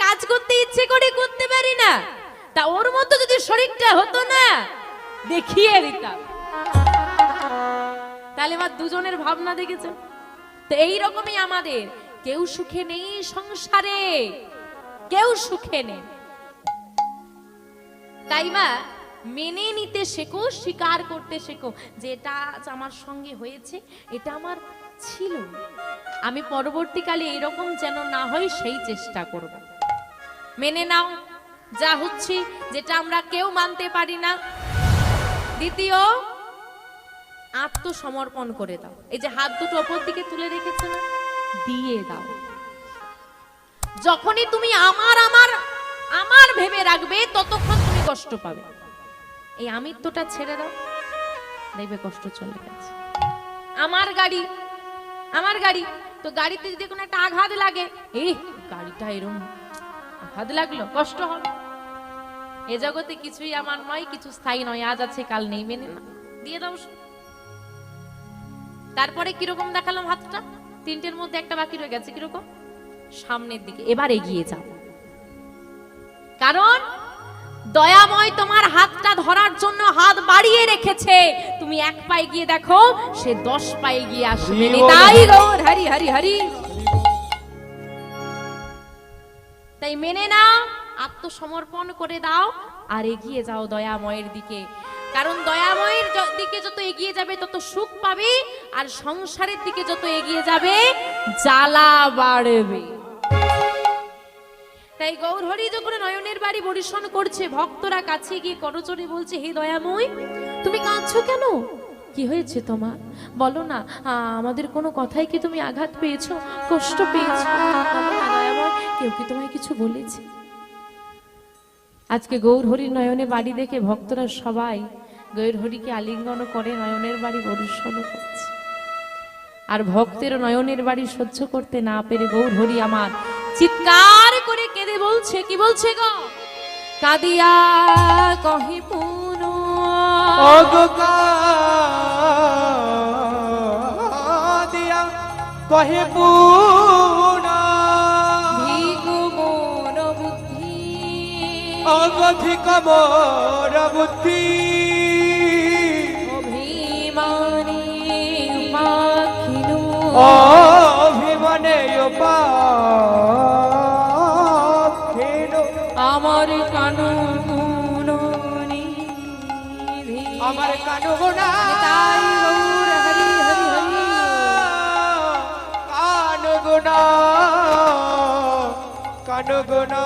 কাজ করতে ইচ্ছে করে করতে পারি না, তা ওর মতো যদি শরীরটা হতো না দেখিয়ে দিতাম। তাহলে আমার দুজনের ভাবনা দেখেছো তো? এইরকমই আমাদের, কেউ সুখে নেই সংসারে, কেউ সুখে নেই। তাই বা মেনে নিতে শেখো, স্বীকার করতে শেখো যে এটা আমার সঙ্গে হয়েছে, এটা আমার ছিল, আমি পরবর্তীকালে এরকম যেন না হয় সেই চেষ্টা করব। মেনে নাও যা হচ্ছে, যেটা আমরা কেউ মানতে পারি না। দ্বিতীয়, আত্মসমর্পণ করে দাও। এই যে হাত দুটো ওপর দিকে তুলে রেখেছো না, দিয়ে দাও। যখনই তুমি আমার আমার আমার ভেবে রাখবে ততক্ষণ তুমি কষ্ট পাবে। এই আমিত্বটা ছেড়ে দাও, দেখবে কষ্ট চলে গেছে। আমার গাড়ি, আমার গাড়ি, তো গাড়িতে যদি কোনো একটা আঘাত লাগে, এই গাড়িটা এরকম আঘাত লাগলো, কষ্ট হবে। এ জগতে কিছুই আমার নয়, কিছু স্থায়ী নয়, আজ আছে কাল নেই, মেনে না, দিয়ে দাও। তারপরে কিরকম দেখালাম হাতটা, তিনটের মধ্যে একটা বাকি রয়ে গেছে, কিরকম? সামনের দিকে, এবার এগিয়ে যাও। কারণ দয়াময় তোমার হাতটা ধরার জন্য হাত বাড়িয়ে রেখেছে, তুমি এক পায়ে গিয়ে দেখো, সে 10 পায়ে গিয়ে আসবে। তাই গৌর হরি হরি হরি। তাই মেনে নাও, আত্মসমর্পণ করে দাও, আর এগিয়ে যাও দয়াময়ের দিকে। কারণ দয়াময়ের দিকে যত এগিয়ে যাবে তত সুখ পাবে, আর সংসারের দিকে যত এগিয়ে যাবে জ্বালা বাড়বে। তাই গৌর হরি যখন নয়নের বাড়ি বরিশন করছে, ভক্তরা কাছে গিয়ে করজোড়ে বলছে, হে দয়াময়, তুমি কাঁদছো কেন? কি হয়েছে তোমার? বলো না, আমাদের কোনো কথাই কি তুমি আঘাত পেয়েছো, কষ্ট পেয়েছো? বলো না দয়াময়, কেউ কি তোমায় কিছু বলেছে? আজকে গৌর হরির নয়নে বাড়ি দেখে ভক্তরা সবাই গৌর হরিকে আলিঙ্গন করে নয়নের বাড়ি বরিশন করছে। আর ভক্তের নয়নের বাড়ি সহ্য করতে না পেরে গৌর হরি আমার চিৎকার করে কেঁদে বলছে, কি বলছে গো? কাদিয়া কহে পুন, কাদিয়া কহে পুন, ভিগু মোর বুদ্ধি, অগধিক মোর বুদ্ধি, অভিমানে উপাখিনু, অভিমানে উপাখিনু, আমার কানু গুণনিধি, আমার কানু গুণা, তাই গৌর হরি হরি হরি, কানু গুণা, কানু গুণা